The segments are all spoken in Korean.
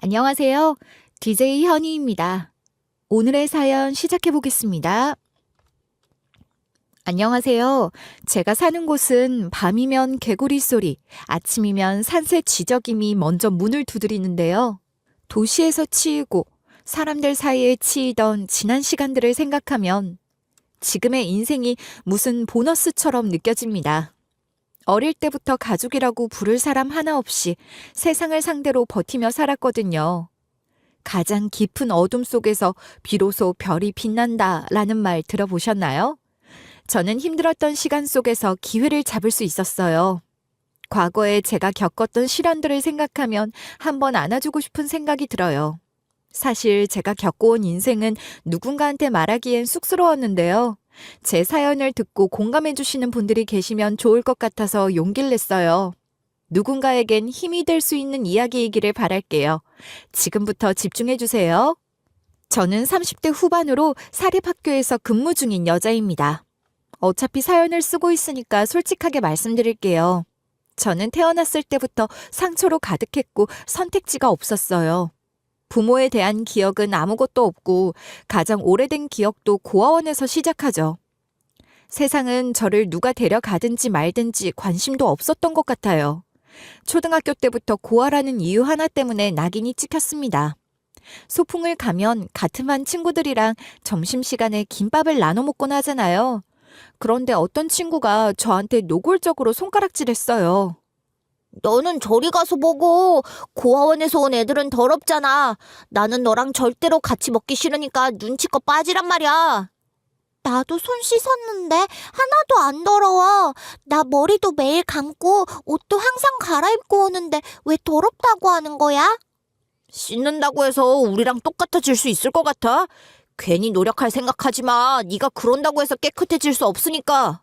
안녕하세요. DJ 현희입니다. 오늘의 사연 시작해 보겠습니다. 안녕하세요. 제가 사는 곳은 밤이면 개구리 소리, 아침이면 산새 쥐적임이 먼저 문을 두드리는데요. 도시에서 치이고 사람들 사이에 치이던 지난 시간들을 생각하면 지금의 인생이 무슨 보너스처럼 느껴집니다. 어릴 때부터 가족이라고 부를 사람 하나 없이 세상을 상대로 버티며 살았거든요. 가장 깊은 어둠 속에서 비로소 별이 빛난다라는 말 들어보셨나요? 저는 힘들었던 시간 속에서 기회를 잡을 수 있었어요. 과거에 제가 겪었던 시련들을 생각하면 한번 안아주고 싶은 생각이 들어요. 사실 제가 겪어온 인생은 누군가한테 말하기엔 쑥스러웠는데요. 제 사연을 듣고 공감해 주시는 분들이 계시면 좋을 것 같아서 용기를 냈어요. 누군가에겐 힘이 될 수 있는 이야기이기를 바랄게요. 지금부터 집중해 주세요. 저는 30대 후반으로 사립학교에서 근무 중인 여자입니다. 어차피 사연을 쓰고 있으니까 솔직하게 말씀드릴게요. 저는 태어났을 때부터 상처로 가득했고 선택지가 없었어요. 부모에 대한 기억은 아무것도 없고 가장 오래된 기억도 고아원에서 시작하죠. 세상은 저를 누가 데려가든지 말든지 관심도 없었던 것 같아요. 초등학교 때부터 고아라는 이유 하나 때문에 낙인이 찍혔습니다. 소풍을 가면 같은 반 친구들이랑 점심시간에 김밥을 나눠 먹곤 하잖아요. 그런데 어떤 친구가 저한테 노골적으로 손가락질했어요. 너는 저리 가서 먹어. 고아원에서 온 애들은 더럽잖아. 나는 너랑 절대로 같이 먹기 싫으니까 눈치껏 빠지란 말이야. 나도 손 씻었는데 하나도 안 더러워. 나 머리도 매일 감고 옷도 항상 갈아입고 오는데 왜 더럽다고 하는 거야? 씻는다고 해서 우리랑 똑같아질 수 있을 것 같아? 괜히 노력할 생각하지 마. 네가 그런다고 해서 깨끗해질 수 없으니까.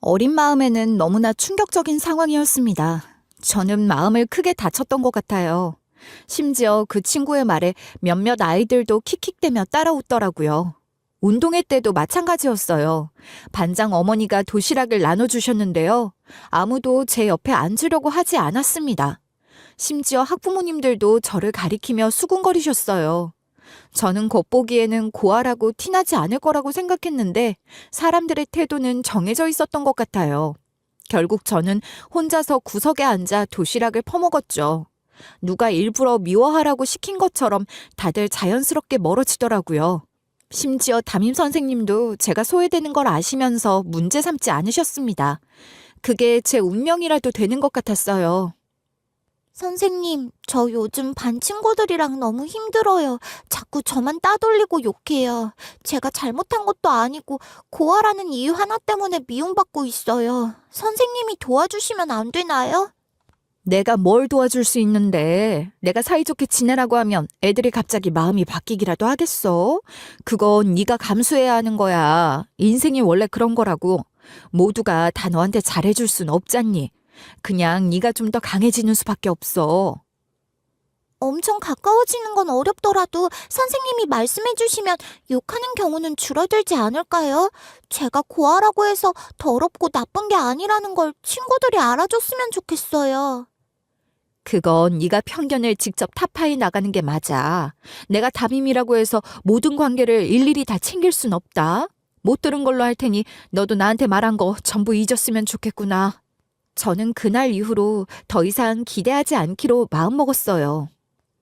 어린 마음에는 너무나 충격적인 상황이었습니다. 저는 마음을 크게 다쳤던 것 같아요. 심지어 그 친구의 말에 몇몇 아이들도 킥킥대며 따라웃더라고요. 운동회 때도 마찬가지였어요. 반장 어머니가 도시락을 나눠주셨는데요. 아무도 제 옆에 앉으려고 하지 않았습니다. 심지어 학부모님들도 저를 가리키며 수군거리셨어요. 저는 겉보기에는 고아라고 티나지 않을 거라고 생각했는데 사람들의 태도는 정해져 있었던 것 같아요. 결국 저는 혼자서 구석에 앉아 도시락을 퍼먹었죠. 누가 일부러 미워하라고 시킨 것처럼 다들 자연스럽게 멀어지더라고요. 심지어 담임 선생님도 제가 소외되는 걸 아시면서 문제 삼지 않으셨습니다. 그게 제 운명이라도 되는 것 같았어요. 선생님, 저 요즘 반 친구들이랑 너무 힘들어요. 자꾸 저만 따돌리고 욕해요. 제가 잘못한 것도 아니고 고아라는 이유 하나 때문에 미움받고 있어요. 선생님이 도와주시면 안 되나요? 내가 뭘 도와줄 수 있는데 내가 사이좋게 지내라고 하면 애들이 갑자기 마음이 바뀌기라도 하겠어? 그건 네가 감수해야 하는 거야. 인생이 원래 그런 거라고. 모두가 다 너한테 잘해줄 순 없잖니. 그냥 네가 좀 더 강해지는 수밖에 없어. 엄청 가까워지는 건 어렵더라도 선생님이 말씀해 주시면 욕하는 경우는 줄어들지 않을까요? 제가 고아라고 해서 더럽고 나쁜 게 아니라는 걸 친구들이 알아줬으면 좋겠어요. 그건 네가 편견을 직접 타파해 나가는 게 맞아. 내가 담임이라고 해서 모든 관계를 일일이 다 챙길 순 없다. 못 들은 걸로 할 테니 너도 나한테 말한 거 전부 잊었으면 좋겠구나. 저는 그날 이후로 더 이상 기대하지 않기로 마음먹었어요.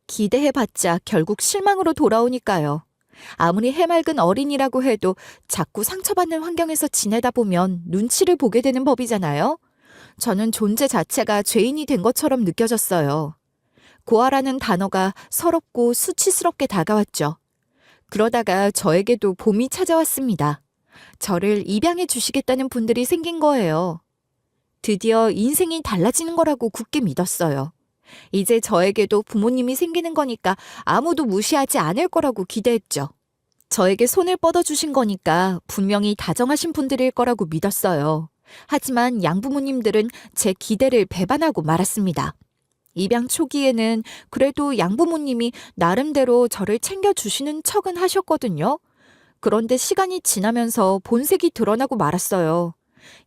기대해봤자 결국 실망으로 돌아오니까요. 아무리 해맑은 어린이라고 해도 자꾸 상처받는 환경에서 지내다 보면 눈치를 보게 되는 법이잖아요. 저는 존재 자체가 죄인이 된 것처럼 느껴졌어요. 고아라는 단어가 서럽고 수치스럽게 다가왔죠. 그러다가 저에게도 봄이 찾아왔습니다. 저를 입양해 주시겠다는 분들이 생긴 거예요. 드디어 인생이 달라지는 거라고 굳게 믿었어요. 이제 저에게도 부모님이 생기는 거니까 아무도 무시하지 않을 거라고 기대했죠. 저에게 손을 뻗어주신 거니까 분명히 다정하신 분들일 거라고 믿었어요. 하지만 양부모님들은 제 기대를 배반하고 말았습니다. 입양 초기에는 그래도 양부모님이 나름대로 저를 챙겨주시는 척은 하셨거든요. 그런데 시간이 지나면서 본색이 드러나고 말았어요.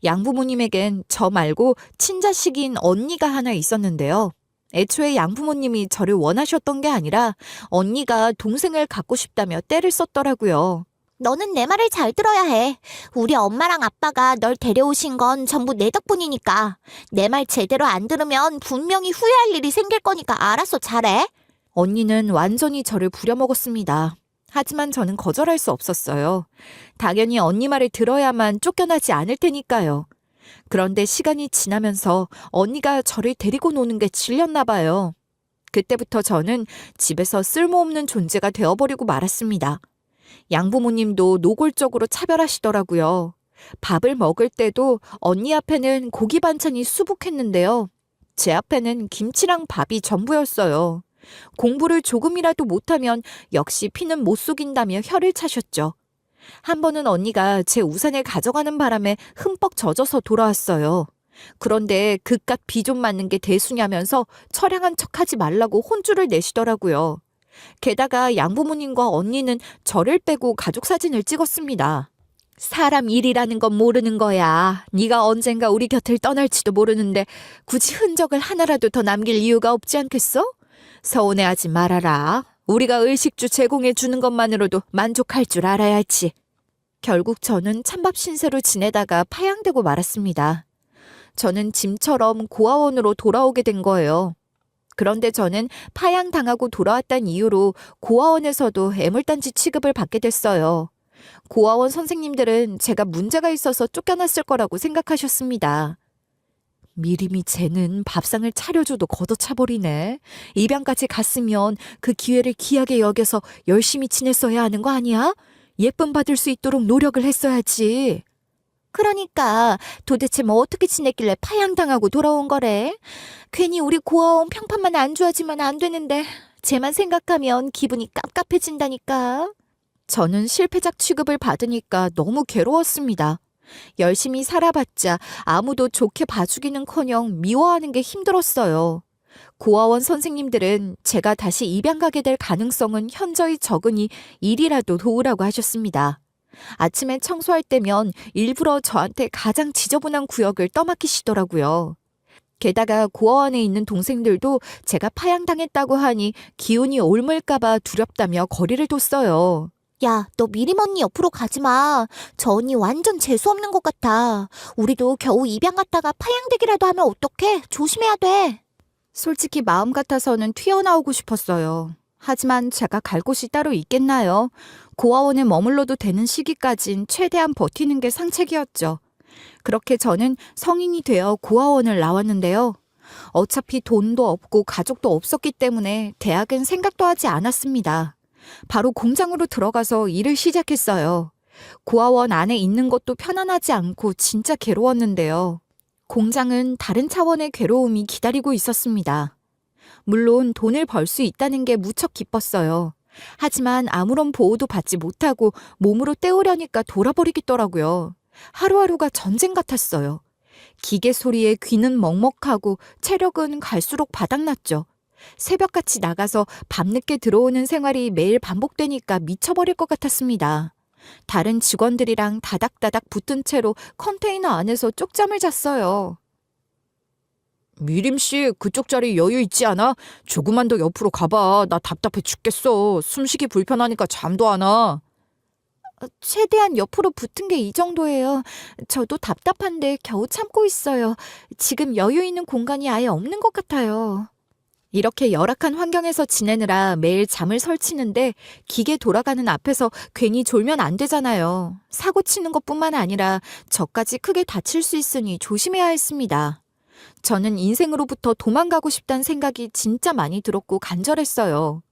양부모님에겐 저 말고 친자식인 언니가 하나 있었는데요. 애초에 양부모님이 저를 원하셨던 게 아니라 언니가 동생을 갖고 싶다며 떼를 썼더라고요. 너는 내 말을 잘 들어야 해. 우리 엄마랑 아빠가 널 데려오신 건 전부 내 덕분이니까. 내 말 제대로 안 들으면 분명히 후회할 일이 생길 거니까 알아서 잘해. 언니는 완전히 저를 부려먹었습니다. 하지만 저는 거절할 수 없었어요. 당연히 언니 말을 들어야만 쫓겨나지 않을 테니까요. 그런데 시간이 지나면서 언니가 저를 데리고 노는 게 질렸나 봐요. 그때부터 저는 집에서 쓸모없는 존재가 되어버리고 말았습니다. 양부모님도 노골적으로 차별하시더라고요. 밥을 먹을 때도 언니 앞에는 고기 반찬이 수북했는데요. 제 앞에는 김치랑 밥이 전부였어요. 공부를 조금이라도 못하면 역시 피는 못 속인다며 혀를 차셨죠. 한 번은 언니가 제 우산을 가져가는 바람에 흠뻑 젖어서 돌아왔어요. 그런데 그깟 비 좀 맞는 게 대수냐면서 처량한 척하지 말라고 혼쭐을 내시더라고요. 게다가 양부모님과 언니는 저를 빼고 가족 사진을 찍었습니다. 사람 일이라는 건 모르는 거야. 네가 언젠가 우리 곁을 떠날지도 모르는데 굳이 흔적을 하나라도 더 남길 이유가 없지 않겠어? 서운해하지 말아라. 우리가 의식주 제공해 주는 것만으로도 만족할 줄 알아야지. 결국 저는 찬밥 신세로 지내다가 파양되고 말았습니다. 저는 짐처럼 고아원으로 돌아오게 된 거예요. 그런데 저는 파양당하고 돌아왔다는 이유로 고아원에서도 애물단지 취급을 받게 됐어요. 고아원 선생님들은 제가 문제가 있어서 쫓겨났을 거라고 생각하셨습니다. 미리미 쟤는 밥상을 차려줘도 걷어차버리네. 입양까지 갔으면 그 기회를 귀하게 여겨서 열심히 지냈어야 하는 거 아니야? 예쁨 받을 수 있도록 노력을 했어야지. 그러니까 도대체 뭐 어떻게 지냈길래 파양당하고 돌아온 거래? 괜히 우리 고아원 평판만 안 좋아지면 안 되는데 쟤만 생각하면 기분이 깝깝해진다니까. 저는 실패작 취급을 받으니까 너무 괴로웠습니다. 열심히 살아봤자 아무도 좋게 봐주기는커녕 미워하는 게 힘들었어요. 고아원 선생님들은 제가 다시 입양 가게 될 가능성은 현저히 적으니 일이라도 도우라고 하셨습니다. 아침에 청소할 때면 일부러 저한테 가장 지저분한 구역을 떠맡기시더라고요. 게다가 고아원에 있는 동생들도 제가 파양당했다고 하니 기운이 옮을까봐 두렵다며 거리를 뒀어요. 야, 너 미림 언니 옆으로 가지 마. 저 언니 완전 재수없는 것 같아. 우리도 겨우 입양 갔다가 파양되기라도 하면 어떡해? 조심해야 돼. 솔직히 마음 같아서는 튀어나오고 싶었어요. 하지만 제가 갈 곳이 따로 있겠나요? 고아원에 머물러도 되는 시기까진 최대한 버티는 게 상책이었죠. 그렇게 저는 성인이 되어 고아원을 나왔는데요. 어차피 돈도 없고 가족도 없었기 때문에 대학은 생각도 하지 않았습니다. 바로 공장으로 들어가서 일을 시작했어요. 고아원 안에 있는 것도 편안하지 않고 진짜 괴로웠는데요. 공장은 다른 차원의 괴로움이 기다리고 있었습니다. 물론 돈을 벌 수 있다는 게 무척 기뻤어요. 하지만 아무런 보호도 받지 못하고 몸으로 때우려니까 돌아버리겠더라고요. 하루하루가 전쟁 같았어요. 기계 소리에 귀는 먹먹하고 체력은 갈수록 바닥났죠. 새벽같이 나가서 밤늦게 들어오는 생활이 매일 반복되니까 미쳐버릴 것 같았습니다. 다른 직원들이랑 다닥다닥 붙은 채로 컨테이너 안에서 쪽잠을 잤어요. 미림씨, 그쪽 자리 여유 있지 않아? 조금만 더 옆으로 가봐. 나 답답해 죽겠어. 숨쉬기 불편하니까 잠도 안 와. 최대한 옆으로 붙은 게 이 정도예요. 저도 답답한데 겨우 참고 있어요. 지금 여유 있는 공간이 아예 없는 것 같아요. 이렇게 열악한 환경에서 지내느라 매일 잠을 설치는데 기계 돌아가는 앞에서 괜히 졸면 안 되잖아요. 사고 치는 것뿐만 아니라 저까지 크게 다칠 수 있으니 조심해야 했습니다. 저는 인생으로부터 도망가고 싶다는 생각이 진짜 많이 들었고 간절했어요.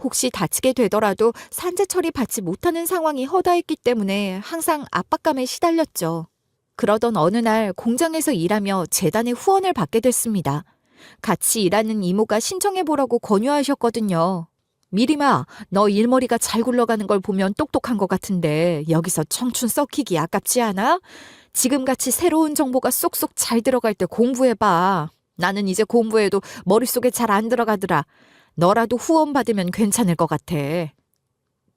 혹시 다치게 되더라도 산재 처리 받지 못하는 상황이 허다했기 때문에 항상 압박감에 시달렸죠. 그러던 어느 날 공장에서 일하며 재단의 후원을 받게 됐습니다. 같이 일하는 이모가 신청해보라고 권유하셨거든요. 미림아, 너 일머리가 잘 굴러가는 걸 보면 똑똑한 것 같은데 여기서 청춘 썩히기 아깝지 않아? 지금같이 새로운 정보가 쏙쏙 잘 들어갈 때 공부해봐. 나는 이제 공부해도 머릿속에 잘 안 들어가더라. 너라도 후원 받으면 괜찮을 것 같아.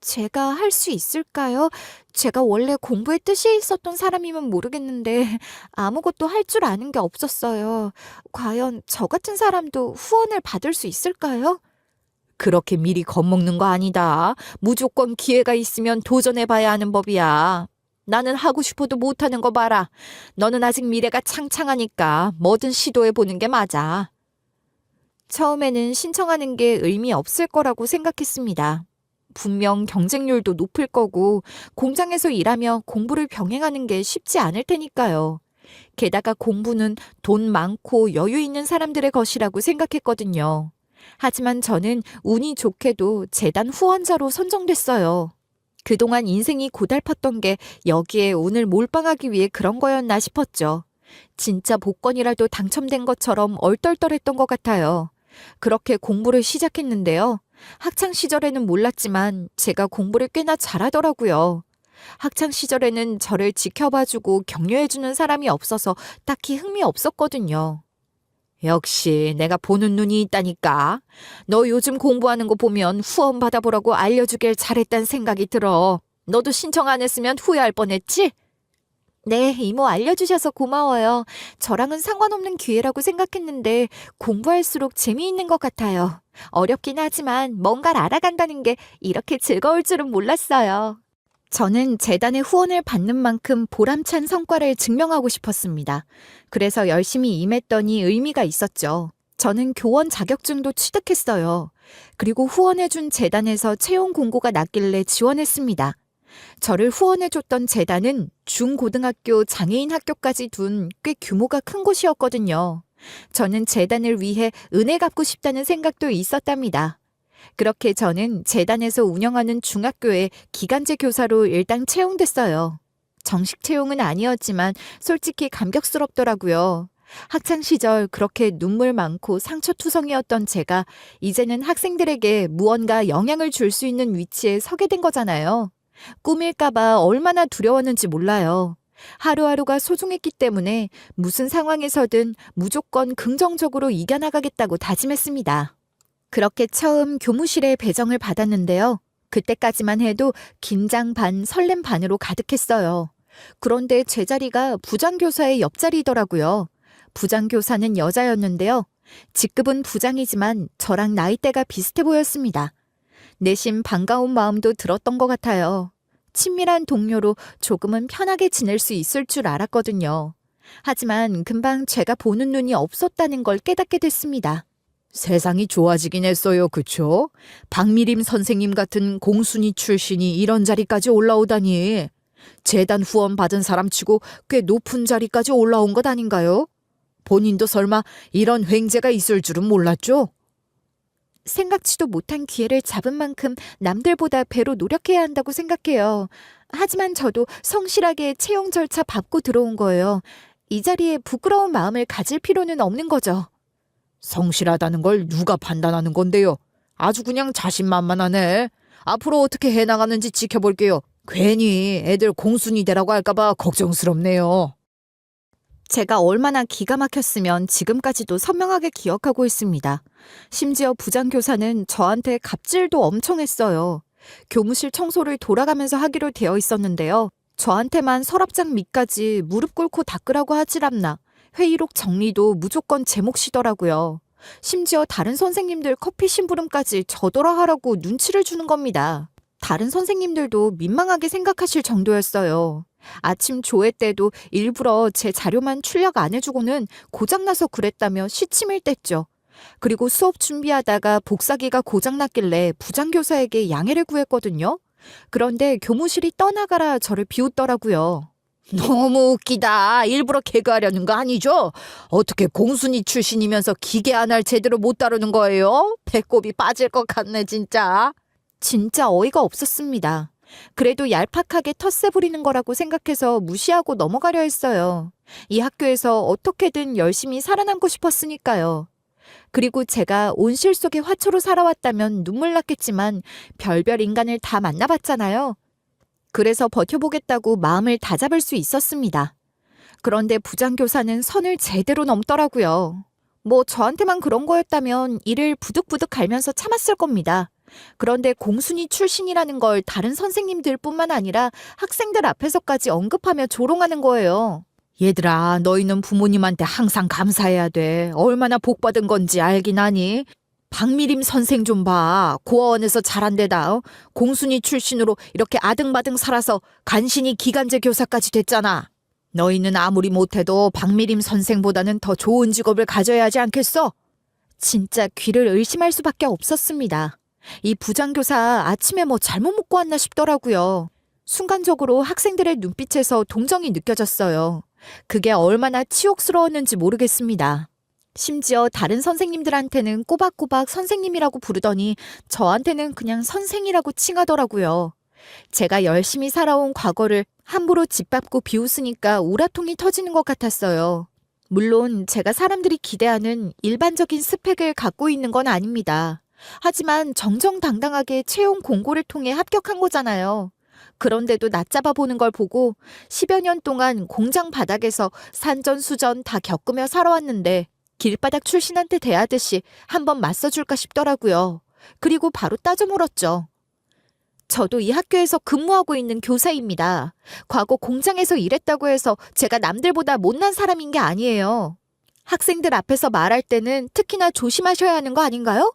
제가 할 수 있을까요? 제가 원래 공부에 뜻이 있었던 사람이면 모르겠는데 아무것도 할 줄 아는 게 없었어요. 과연 저 같은 사람도 후원을 받을 수 있을까요? 그렇게 미리 겁먹는 거 아니다. 무조건 기회가 있으면 도전해봐야 하는 법이야. 나는 하고 싶어도 못하는 거 봐라. 너는 아직 미래가 창창하니까 뭐든 시도해보는 게 맞아. 처음에는 신청하는 게 의미 없을 거라고 생각했습니다. 분명 경쟁률도 높을 거고 공장에서 일하며 공부를 병행하는 게 쉽지 않을 테니까요. 게다가 공부는 돈 많고 여유 있는 사람들의 것이라고 생각했거든요. 하지만 저는 운이 좋게도 재단 후원자로 선정됐어요. 그동안 인생이 고달팠던 게 여기에 운을 몰빵하기 위해 그런 거였나 싶었죠. 진짜 복권이라도 당첨된 것처럼 얼떨떨했던 것 같아요. 그렇게 공부를 시작했는데요. 학창 시절에는 몰랐지만 제가 공부를 꽤나 잘하더라고요. 학창 시절에는 저를 지켜봐주고 격려해주는 사람이 없어서 딱히 흥미 없었거든요. 역시 내가 보는 눈이 있다니까. 너 요즘 공부하는 거 보면 후원 받아보라고 알려주길 잘했단 생각이 들어. 너도 신청 안 했으면 후회할 뻔했지? 네, 이모 알려주셔서 고마워요. 저랑은 상관없는 기회라고 생각했는데 공부할수록 재미있는 것 같아요. 어렵긴 하지만 뭔가를 알아간다는 게 이렇게 즐거울 줄은 몰랐어요. 저는 재단의 후원을 받는 만큼 보람찬 성과를 증명하고 싶었습니다. 그래서 열심히 임했더니 의미가 있었죠. 저는 교원 자격증도 취득했어요. 그리고 후원해준 재단에서 채용 공고가 났길래 지원했습니다. 저를 후원해줬던 재단은 중고등학교 장애인 학교까지 둔 꽤 규모가 큰 곳이었거든요. 저는 재단을 위해 은혜 갚고 싶다는 생각도 있었답니다. 그렇게 저는 재단에서 운영하는 중학교에 기간제 교사로 일단 채용됐어요. 정식 채용은 아니었지만 솔직히 감격스럽더라고요. 학창시절 그렇게 눈물 많고 상처투성이었던 제가 이제는 학생들에게 무언가 영향을 줄 수 있는 위치에 서게 된 거잖아요. 꿈일까봐 얼마나 두려웠는지 몰라요. 하루하루가 소중했기 때문에 무슨 상황에서든 무조건 긍정적으로 이겨나가겠다고 다짐했습니다. 그렇게 처음 교무실에 배정을 받았는데요. 그때까지만 해도 긴장 반 설렘 반으로 가득했어요. 그런데 제 자리가 부장교사의 옆자리더라고요. 부장교사는 여자였는데요. 직급은 부장이지만 저랑 나이대가 비슷해 보였습니다. 내심 반가운 마음도 들었던 것 같아요. 친밀한 동료로 조금은 편하게 지낼 수 있을 줄 알았거든요. 하지만 금방 제가 보는 눈이 없었다는 걸 깨닫게 됐습니다. 세상이 좋아지긴 했어요, 그쵸? 박미림 선생님 같은 공순이 출신이 이런 자리까지 올라오다니. 재단 후원 받은 사람치고 꽤 높은 자리까지 올라온 것 아닌가요? 본인도 설마 이런 횡재가 있을 줄은 몰랐죠? 생각지도 못한 기회를 잡은 만큼 남들보다 배로 노력해야 한다고 생각해요. 하지만 저도 성실하게 채용 절차 밟고 들어온 거예요. 이 자리에 부끄러운 마음을 가질 필요는 없는 거죠. 성실하다는 걸 누가 판단하는 건데요? 아주 그냥 자신만만하네. 앞으로 어떻게 해나가는지 지켜볼게요. 괜히 애들 공순이 되라고 할까봐 걱정스럽네요. 제가 얼마나 기가 막혔으면 지금까지도 선명하게 기억하고 있습니다. 심지어 부장교사는 저한테 갑질도 엄청 했어요. 교무실 청소를 돌아가면서 하기로 되어 있었는데요. 저한테만 서랍장 밑까지 무릎 꿇고 닦으라고 하질 않나. 회의록 정리도 무조건 제 몫이더라고요. 심지어 다른 선생님들 커피 심부름까지 저더러 하라고 눈치를 주는 겁니다. 다른 선생님들도 민망하게 생각하실 정도였어요. 아침 조회 때도 일부러 제 자료만 출력 안 해주고는 고장나서 그랬다며 시침을 뗐죠. 그리고 수업 준비하다가 복사기가 고장났길래 부장교사에게 양해를 구했거든요. 그런데 교무실이 떠나가라 저를 비웃더라고요. 너무 웃기다. 일부러 개그하려는 거 아니죠? 어떻게 공순이 출신이면서 기계 하나를 제대로 못 다루는 거예요? 배꼽이 빠질 것 같네 진짜. 진짜 어이가 없었습니다. 그래도 얄팍하게 텃세 부리는 거라고 생각해서 무시하고 넘어가려 했어요. 이 학교에서 어떻게든 열심히 살아남고 싶었으니까요. 그리고 제가 온실 속의 화초로 살아왔다면 눈물 났겠지만 별별 인간을 다 만나봤잖아요. 그래서 버텨보겠다고 마음을 다잡을 수 있었습니다. 그런데 부장교사는 선을 제대로 넘더라고요. 뭐 저한테만 그런 거였다면 이를 부득부득 갈면서 참았을 겁니다. 그런데 공순이 출신이라는 걸 다른 선생님들뿐만 아니라 학생들 앞에서까지 언급하며 조롱하는 거예요. 얘들아, 너희는 부모님한테 항상 감사해야 돼. 얼마나 복받은 건지 알긴 하니? 박미림 선생 좀 봐. 고아원에서 자란 데다 공순이 출신으로 이렇게 아등바등 살아서 간신히 기간제 교사까지 됐잖아. 너희는 아무리 못해도 박미림 선생보다는 더 좋은 직업을 가져야 하지 않겠어? 진짜 귀를 의심할 수밖에 없었습니다. 이 부장교사 아침에 뭐 잘못 먹고 왔나 싶더라고요. 순간적으로 학생들의 눈빛에서 동정이 느껴졌어요. 그게 얼마나 치욕스러웠는지 모르겠습니다. 심지어 다른 선생님들한테는 꼬박꼬박 선생님이라고 부르더니 저한테는 그냥 선생이라고 칭하더라고요. 제가 열심히 살아온 과거를 함부로 짓밟고 비웃으니까 우라통이 터지는 것 같았어요. 물론 제가 사람들이 기대하는 일반적인 스펙을 갖고 있는 건 아닙니다. 하지만 정정당당하게 채용 공고를 통해 합격한 거잖아요. 그런데도 낮잡아 보는 걸 보고 10여 년 동안 공장 바닥에서 산전수전 다 겪으며 살아왔는데 길바닥 출신한테 대하듯이 한번 맞서줄까 싶더라고요. 그리고 바로 따져 물었죠. 저도 이 학교에서 근무하고 있는 교사입니다. 과거 공장에서 일했다고 해서 제가 남들보다 못난 사람인 게 아니에요. 학생들 앞에서 말할 때는 특히나 조심하셔야 하는 거 아닌가요?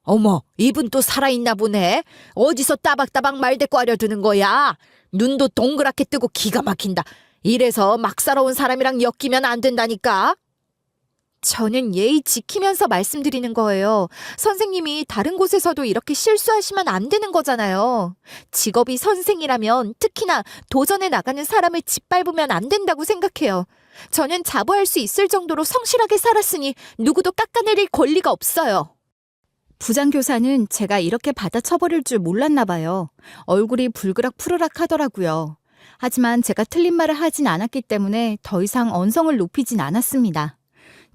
어머, 이분 또 살아있나 보네. 어디서 따박따박 말대꾸 하려 드는 거야. 눈도 동그랗게 뜨고 기가 막힌다. 이래서 막 살아온 사람이랑 엮이면 안 된다니까. 저는 예의 지키면서 말씀드리는 거예요. 선생님이 다른 곳에서도 이렇게 실수하시면 안 되는 거잖아요. 직업이 선생이라면 특히나 도전해 나가는 사람을 짓밟으면 안 된다고 생각해요. 저는 자부할 수 있을 정도로 성실하게 살았으니 누구도 깎아내릴 권리가 없어요. 부장교사는 제가 이렇게 받아쳐버릴 줄 몰랐나 봐요. 얼굴이 불그락 푸르락 하더라고요. 하지만 제가 틀린 말을 하진 않았기 때문에 더 이상 언성을 높이진 않았습니다.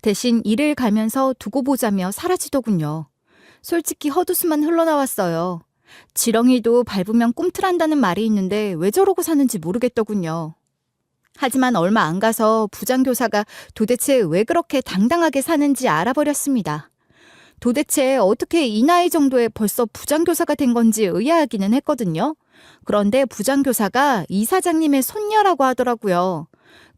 대신 일을 가면서 두고 보자며 사라지더군요. 솔직히 헛웃음만 흘러나왔어요. 지렁이도 밟으면 꿈틀한다는 말이 있는데 왜 저러고 사는지 모르겠더군요. 하지만 얼마 안 가서 부장교사가 도대체 왜 그렇게 당당하게 사는지 알아버렸습니다. 도대체 어떻게 이 나이 정도에 벌써 부장교사가 된 건지 의아하기는 했거든요. 그런데 부장교사가 이사장님의 손녀라고 하더라고요.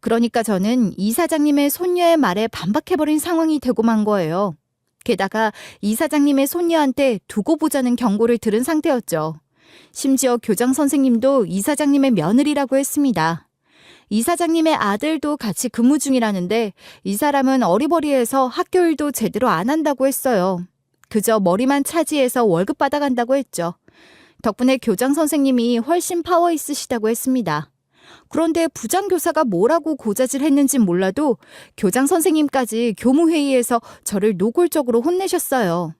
그러니까 저는 이사장님의 손녀의 말에 반박해버린 상황이 되고 만 거예요. 게다가 이사장님의 손녀한테 두고 보자는 경고를 들은 상태였죠. 심지어 교장 선생님도 이사장님의 며느리라고 했습니다. 이사장님의 아들도 같이 근무 중이라는데 이 사람은 어리버리해서 학교 일도 제대로 안 한다고 했어요. 그저 머리만 차지해서 월급 받아간다고 했죠. 덕분에 교장 선생님이 훨씬 파워 있으시다고 했습니다. 그런데 부장교사가 뭐라고 고자질 했는진 몰라도 교장 선생님까지 교무회의에서 저를 노골적으로 혼내셨어요.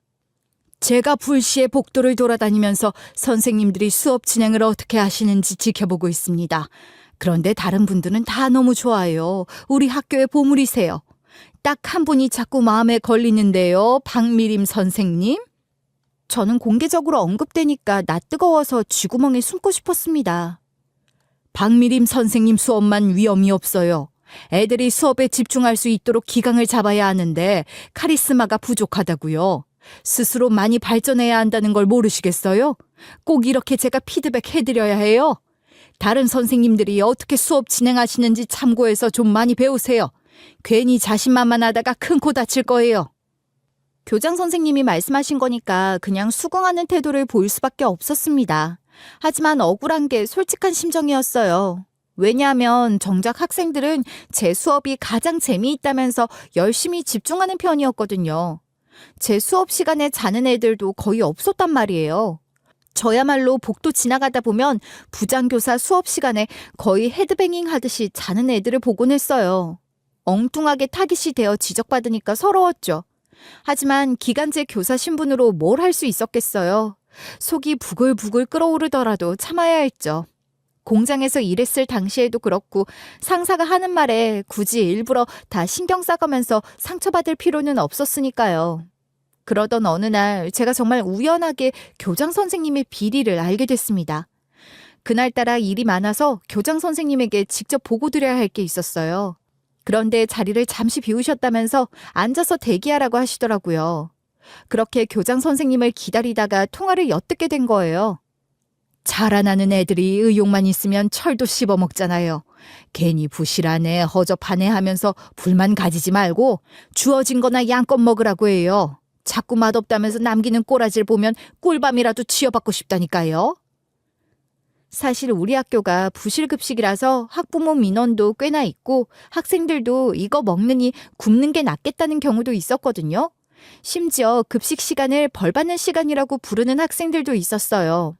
제가 불시에 복도를 돌아다니면서 선생님들이 수업 진행을 어떻게 하시는지 지켜보고 있습니다. 그런데 다른 분들은 다 너무 좋아요. 우리 학교의 보물이세요. 딱 한 분이 자꾸 마음에 걸리는데요. 박미림 선생님? 저는 공개적으로 언급되니까 낯뜨거워서 쥐구멍에 숨고 싶었습니다. 박미림 선생님 수업만 위험이 없어요. 애들이 수업에 집중할 수 있도록 기강을 잡아야 하는데 카리스마가 부족하다고요. 스스로 많이 발전해야 한다는 걸 모르시겠어요? 꼭 이렇게 제가 피드백 해드려야 해요. 다른 선생님들이 어떻게 수업 진행하시는지 참고해서 좀 많이 배우세요. 괜히 자신만만하다가 큰 코 다칠 거예요. 교장 선생님이 말씀하신 거니까 그냥 수긍하는 태도를 보일 수밖에 없었습니다. 하지만 억울한 게 솔직한 심정이었어요. 왜냐하면 정작 학생들은 제 수업이 가장 재미있다면서 열심히 집중하는 편이었거든요. 제 수업 시간에 자는 애들도 거의 없었단 말이에요. 저야말로 복도 지나가다 보면 부장교사 수업 시간에 거의 헤드뱅잉 하듯이 자는 애들을 보곤 했어요. 엉뚱하게 타깃이 되어 지적받으니까 서러웠죠. 하지만 기간제 교사 신분으로 뭘 할 수 있었겠어요. 속이 부글부글 끓어오르더라도 참아야 했죠. 공장에서 일했을 당시에도 그렇고 상사가 하는 말에 굳이 일부러 다 신경 써가면서 상처받을 필요는 없었으니까요. 그러던 어느 날 제가 정말 우연하게 교장 선생님의 비리를 알게 됐습니다. 그날따라 일이 많아서 교장 선생님에게 직접 보고드려야 할 게 있었어요. 그런데 자리를 잠시 비우셨다면서 앉아서 대기하라고 하시더라고요. 그렇게 교장 선생님을 기다리다가 통화를 엿듣게 된 거예요. 자라나는 애들이 의욕만 있으면 철도 씹어먹잖아요. 괜히 부실하네, 허접하네 하면서 불만 가지지 말고 주어진 거나 양껏 먹으라고 해요. 자꾸 맛없다면서 남기는 꼬라지를 보면 꿀밤이라도 쥐어받고 싶다니까요. 사실 우리 학교가 부실급식이라서 학부모 민원도 꽤나 있고 학생들도 이거 먹느니 굶는 게 낫겠다는 경우도 있었거든요. 심지어 급식 시간을 벌 받는 시간이라고 부르는 학생들도 있었어요.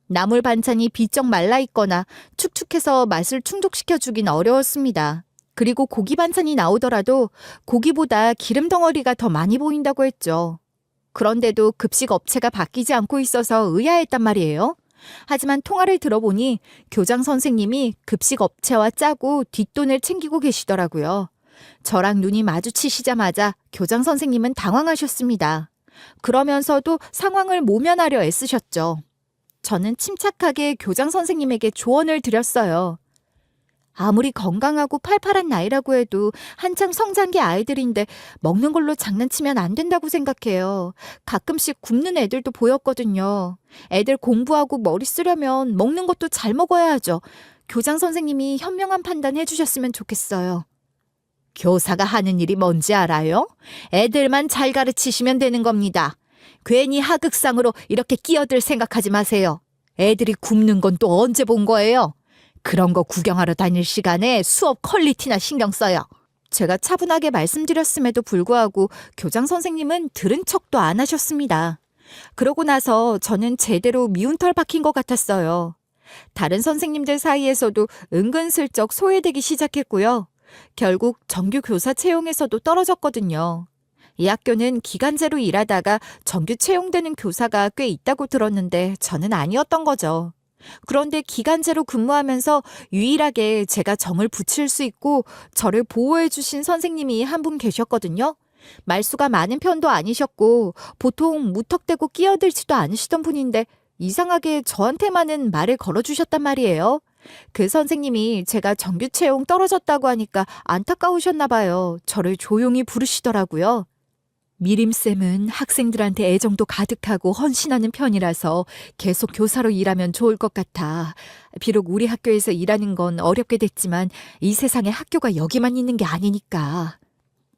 나물 반찬이 비쩍 말라 있거나 축축해서 맛을 충족시켜주긴 어려웠습니다. 그리고 고기 반찬이 나오더라도 고기보다 기름 덩어리가 더 많이 보인다고 했죠. 그런데도 급식 업체가 바뀌지 않고 있어서 의아했단 말이에요. 하지만 통화를 들어보니 교장 선생님이 급식 업체와 짜고 뒷돈을 챙기고 계시더라고요. 저랑 눈이 마주치시자마자 교장 선생님은 당황하셨습니다. 그러면서도 상황을 모면하려 애쓰셨죠. 저는 침착하게 교장 선생님에게 조언을 드렸어요. 아무리 건강하고 팔팔한 나이라고 해도 한창 성장기 아이들인데 먹는 걸로 장난치면 안 된다고 생각해요. 가끔씩 굶는 애들도 보였거든요. 애들 공부하고 머리 쓰려면 먹는 것도 잘 먹어야 하죠. 교장 선생님이 현명한 판단 해주셨으면 좋겠어요. 교사가 하는 일이 뭔지 알아요? 애들만 잘 가르치시면 되는 겁니다. 괜히 하극상으로 이렇게 끼어들 생각하지 마세요. 애들이 굶는 건 또 언제 본 거예요? 그런 거 구경하러 다닐 시간에 수업 퀄리티나 신경 써요. 제가 차분하게 말씀드렸음에도 불구하고 교장 선생님은 들은 척도 안 하셨습니다. 그러고 나서 저는 제대로 미운 털 박힌 것 같았어요. 다른 선생님들 사이에서도 은근슬쩍 소외되기 시작했고요. 결국 정규 교사 채용에서도 떨어졌거든요. 이 학교는 기간제로 일하다가 정규 채용되는 교사가 꽤 있다고 들었는데 저는 아니었던 거죠. 그런데 기간제로 근무하면서 유일하게 제가 정을 붙일 수 있고 저를 보호해 주신 선생님이 한 분 계셨거든요. 말수가 많은 편도 아니셨고 보통 무턱대고 끼어들지도 않으시던 분인데 이상하게 저한테만은 말을 걸어주셨단 말이에요. 그 선생님이 제가 정규 채용 떨어졌다고 하니까 안타까우셨나 봐요. 저를 조용히 부르시더라고요. 미림쌤은 학생들한테 애정도 가득하고 헌신하는 편이라서 계속 교사로 일하면 좋을 것 같아. 비록 우리 학교에서 일하는 건 어렵게 됐지만 이 세상에 학교가 여기만 있는 게 아니니까.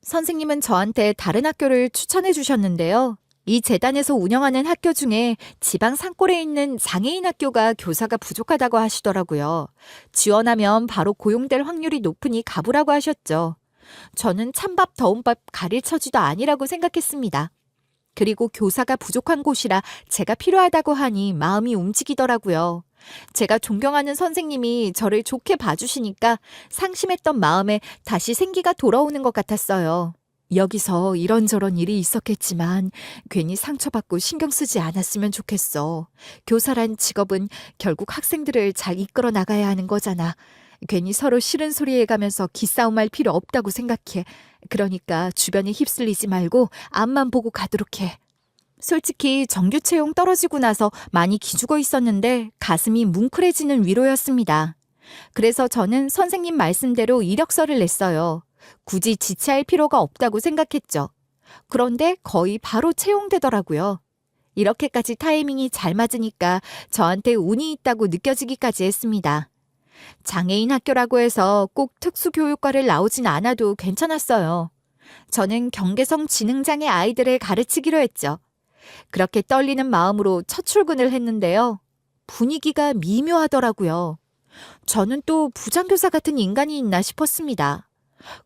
선생님은 저한테 다른 학교를 추천해 주셨는데요. 이 재단에서 운영하는 학교 중에 지방 산골에 있는 장애인 학교가 교사가 부족하다고 하시더라고요. 지원하면 바로 고용될 확률이 높으니 가보라고 하셨죠. 저는 찬밥 더운밥 가릴 처지도 아니라고 생각했습니다. 그리고 교사가 부족한 곳이라 제가 필요하다고 하니 마음이 움직이더라고요. 제가 존경하는 선생님이 저를 좋게 봐주시니까 상심했던 마음에 다시 생기가 돌아오는 것 같았어요. 여기서 이런저런 일이 있었겠지만 괜히 상처받고 신경 쓰지 않았으면 좋겠어. 교사란 직업은 결국 학생들을 잘 이끌어 나가야 하는 거잖아. 괜히 서로 싫은 소리 해가면서 기싸움할 필요 없다고 생각해. 그러니까 주변에 휩쓸리지 말고 앞만 보고 가도록 해. 솔직히 정규 채용 떨어지고 나서 많이 기죽어 있었는데 가슴이 뭉클해지는 위로였습니다. 그래서 저는 선생님 말씀대로 이력서를 냈어요. 굳이 지체할 필요가 없다고 생각했죠. 그런데 거의 바로 채용되더라고요. 이렇게까지 타이밍이 잘 맞으니까 저한테 운이 있다고 느껴지기까지 했습니다. 장애인 학교라고 해서 꼭 특수교육과를 나오진 않아도 괜찮았어요. 저는 경계성 지능장애 아이들을 가르치기로 했죠. 그렇게 떨리는 마음으로 첫 출근을 했는데요. 분위기가 미묘하더라고요. 저는 또 부장교사 같은 인간이 있나 싶었습니다.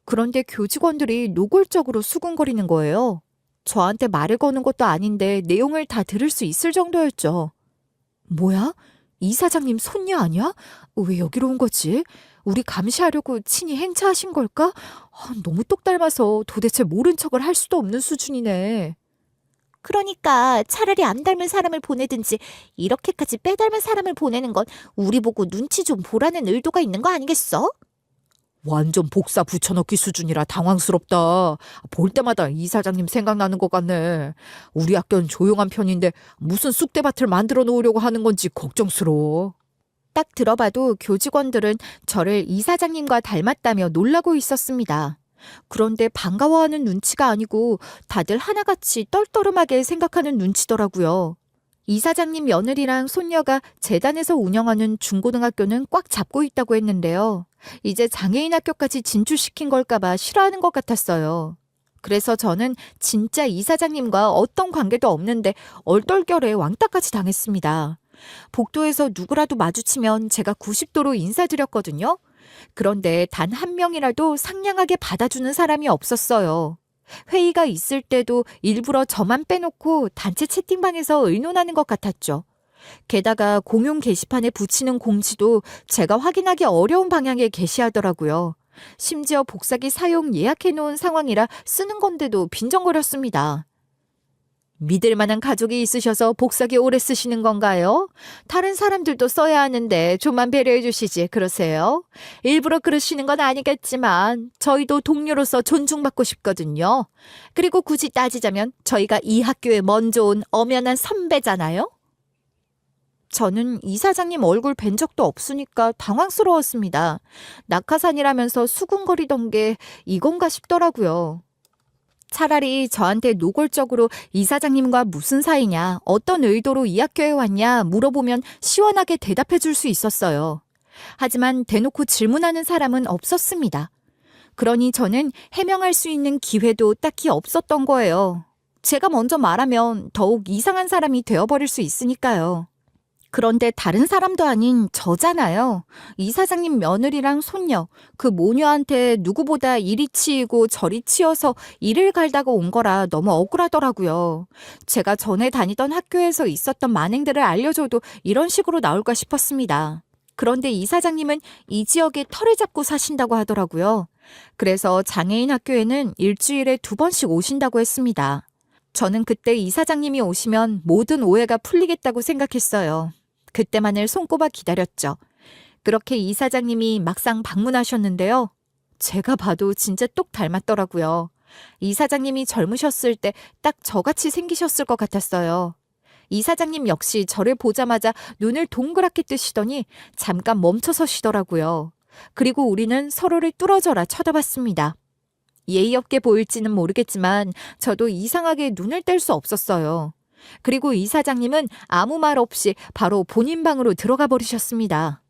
그런데 교직원들이 노골적으로 수군거리는 거예요. 저한테 말을 거는 것도 아닌데 내용을 다 들을 수 있을 정도였죠. 뭐야? 이 사장님 손녀 아니야? 왜 여기로 온 거지? 우리 감시하려고 친히 행차하신 걸까? 너무 똑 닮아서 도대체 모른 척을 할 수도 없는 수준이네. 그러니까 차라리 안 닮은 사람을 보내든지 이렇게까지 빼닮은 사람을 보내는 건 우리 보고 눈치 좀 보라는 의도가 있는 거 아니겠어? 완전 복사 붙여넣기 수준이라 당황스럽다. 볼 때마다 이 사장님 생각나는 것 같네. 우리 학교는 조용한 편인데 무슨 쑥대밭을 만들어 놓으려고 하는 건지 걱정스러워. 딱 들어봐도 교직원들은 저를 이 사장님과 닮았다며 놀라고 있었습니다. 그런데 반가워하는 눈치가 아니고 다들 하나같이 떨떠름하게 생각하는 눈치더라고요. 이사장님 며느리랑 손녀가 재단에서 운영하는 중고등학교는 꽉 잡고 있다고 했는데요. 이제 장애인 학교까지 진출시킨 걸까봐 싫어하는 것 같았어요. 그래서 저는 진짜 이사장님과 어떤 관계도 없는데 얼떨결에 왕따까지 당했습니다. 복도에서 누구라도 마주치면 제가 90도로 인사드렸거든요. 그런데 단 한 명이라도 상냥하게 받아주는 사람이 없었어요. 회의가 있을 때도 일부러 저만 빼놓고 단체 채팅방에서 의논하는 것 같았죠. 게다가 공용 게시판에 붙이는 공지도 제가 확인하기 어려운 방향에 게시하더라고요. 심지어 복사기 사용 예약해놓은 상황이라 쓰는 건데도 빈정거렸습니다. 믿을 만한 가족이 있으셔서 복사기 오래 쓰시는 건가요? 다른 사람들도 써야 하는데 좀만 배려해 주시지 그러세요? 일부러 그러시는 건 아니겠지만 저희도 동료로서 존중받고 싶거든요. 그리고 굳이 따지자면 저희가 이 학교에 먼저 온 엄연한 선배잖아요? 저는 이사장님 얼굴 뵌 적도 없으니까 당황스러웠습니다. 낙하산이라면서 수군거리던 게 이건가 싶더라고요. 차라리 저한테 노골적으로 이사장님과 무슨 사이냐, 어떤 의도로 이 학교에 왔냐 물어보면 시원하게 대답해 줄 수 있었어요. 하지만 대놓고 질문하는 사람은 없었습니다. 그러니 저는 해명할 수 있는 기회도 딱히 없었던 거예요. 제가 먼저 말하면 더욱 이상한 사람이 되어버릴 수 있으니까요. 그런데 다른 사람도 아닌 저잖아요. 이사장님 며느리랑 손녀, 그 모녀한테 누구보다 이리 치이고 저리 치여서 이를 갈다가 온 거라 너무 억울하더라고요. 제가 전에 다니던 학교에서 있었던 만행들을 알려줘도 이런 식으로 나올까 싶었습니다. 그런데 이사장님은 이 지역에 터를 잡고 사신다고 하더라고요. 그래서 장애인 학교에는 일주일에 2번씩 오신다고 했습니다. 저는 그때 이사장님이 오시면 모든 오해가 풀리겠다고 생각했어요. 그때만을 손꼽아 기다렸죠. 그렇게 이사장님이 막상 방문하셨는데요. 제가 봐도 진짜 똑 닮았더라고요. 이사장님이 젊으셨을 때 딱 저같이 생기셨을 것 같았어요. 이사장님 역시 저를 보자마자 눈을 동그랗게 뜨시더니 잠깐 멈춰 서시더라고요. 그리고 우리는 서로를 뚫어져라 쳐다봤습니다. 예의 없게 보일지는 모르겠지만 저도 이상하게 눈을 뗄 수 없었어요. 그리고 이사장님은 아무 말 없이 바로 본인 방으로 들어가 버리셨습니다.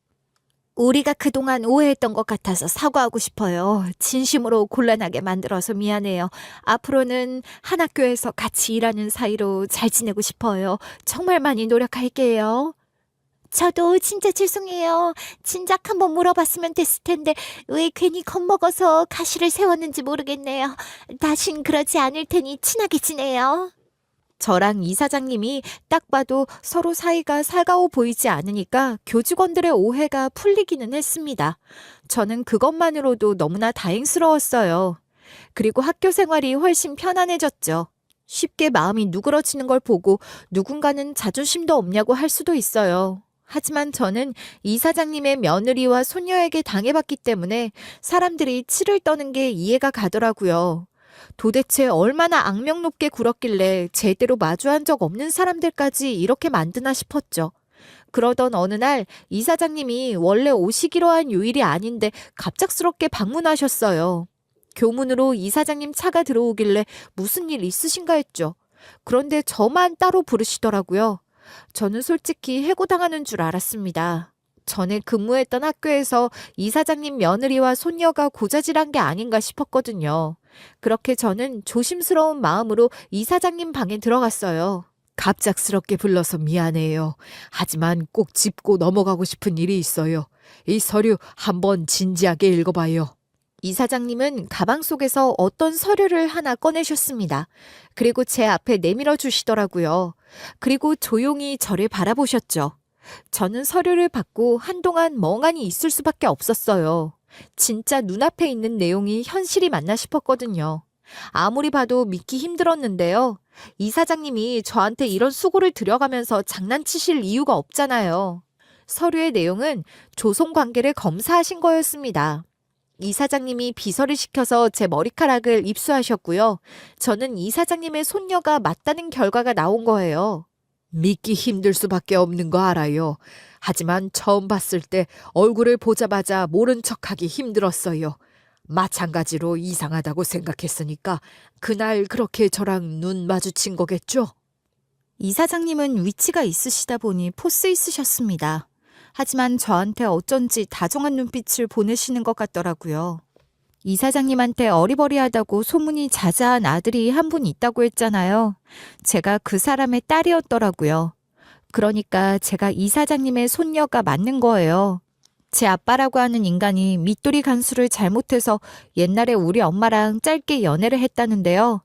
우리가 그동안 오해했던 것 같아서 사과하고 싶어요. 진심으로 곤란하게 만들어서 미안해요. 앞으로는 한 학교에서 같이 일하는 사이로 잘 지내고 싶어요. 정말 많이 노력할게요. 저도 진짜 죄송해요. 진작 한번 물어봤으면 됐을 텐데 왜 괜히 겁먹어서 가시를 세웠는지 모르겠네요. 다신 그러지 않을 테니 친하게 지내요. 저랑 이사장님이 딱 봐도 서로 사이가 살가워 보이지 않으니까 교직원들의 오해가 풀리기는 했습니다. 저는 그것만으로도 너무나 다행스러웠어요. 그리고 학교 생활이 훨씬 편안해졌죠. 쉽게 마음이 누그러지는 걸 보고 누군가는 자존심도 없냐고 할 수도 있어요. 하지만 저는 이사장님의 며느리와 손녀에게 당해봤기 때문에 사람들이 치를 떠는 게 이해가 가더라고요. 도대체 얼마나 악명 높게 굴었길래 제대로 마주한 적 없는 사람들까지 이렇게 만드나 싶었죠. 그러던 어느 날 이사장님이 원래 오시기로 한 요일이 아닌데 갑작스럽게 방문하셨어요. 교문으로 이사장님 차가 들어오길래 무슨 일 있으신가 했죠. 그런데 저만 따로 부르시더라고요. 저는 솔직히 해고당하는 줄 알았습니다. 전에 근무했던 학교에서 이사장님 며느리와 손녀가 고자질한 게 아닌가 싶었거든요. 그렇게 저는 조심스러운 마음으로 이사장님 방에 들어갔어요. 갑작스럽게 불러서 미안해요. 하지만 꼭 짚고 넘어가고 싶은 일이 있어요. 이 서류 한번 진지하게 읽어봐요. 이사장님은 가방 속에서 어떤 서류를 하나 꺼내셨습니다. 그리고 제 앞에 내밀어 주시더라고요. 그리고 조용히 저를 바라보셨죠. 저는 서류를 받고 한동안 멍하니 있을 수밖에 없었어요. 진짜 눈앞에 있는 내용이 현실이 맞나 싶었거든요. 아무리 봐도 믿기 힘들었는데요. 이사장님이 저한테 이런 수고를 들여가면서 장난치실 이유가 없잖아요. 서류의 내용은 조송 관계를 검사하신 거였습니다. 이사장님이 비서를 시켜서 제 머리카락을 입수하셨고요. 저는 이사장님의 손녀가 맞다는 결과가 나온 거예요. 믿기 힘들 수밖에 없는 거 알아요. 하지만 처음 봤을 때 얼굴을 보자마자 모른 척하기 힘들었어요. 마찬가지로 이상하다고 생각했으니까 그날 그렇게 저랑 눈 마주친 거겠죠? 이사장님은 위치가 있으시다 보니 포스 있으셨습니다. 하지만 저한테 어쩐지 다정한 눈빛을 보내시는 것 같더라고요. 이사장님한테 어리버리하다고 소문이 자자한 아들이 한 분 있다고 했잖아요. 제가 그 사람의 딸이었더라고요. 그러니까 제가 이사장님의 손녀가 맞는 거예요. 제 아빠라고 하는 인간이 밑돌이 간수를 잘못해서 옛날에 우리 엄마랑 짧게 연애를 했다는데요.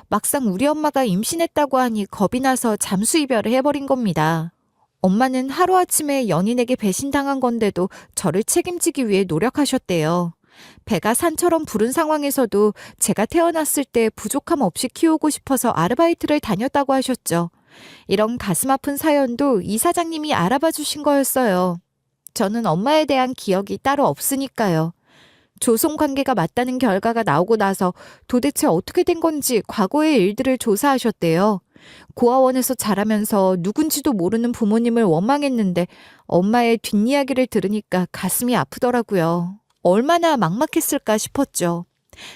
막상 우리 엄마가 임신했다고 하니 겁이 나서 잠수 이별을 해버린 겁니다. 엄마는 하루아침에 연인에게 배신당한 건데도 저를 책임지기 위해 노력하셨대요. 배가 산처럼 부른 상황에서도 제가 태어났을 때 부족함 없이 키우고 싶어서 아르바이트를 다녔다고 하셨죠. 이런 가슴 아픈 사연도 이사장님이 알아봐 주신 거였어요. 저는 엄마에 대한 기억이 따로 없으니까요. 조송 관계가 맞다는 결과가 나오고 나서 도대체 어떻게 된 건지 과거의 일들을 조사하셨대요. 고아원에서 자라면서 누군지도 모르는 부모님을 원망했는데 엄마의 뒷이야기를 들으니까 가슴이 아프더라고요. 얼마나 막막했을까 싶었죠.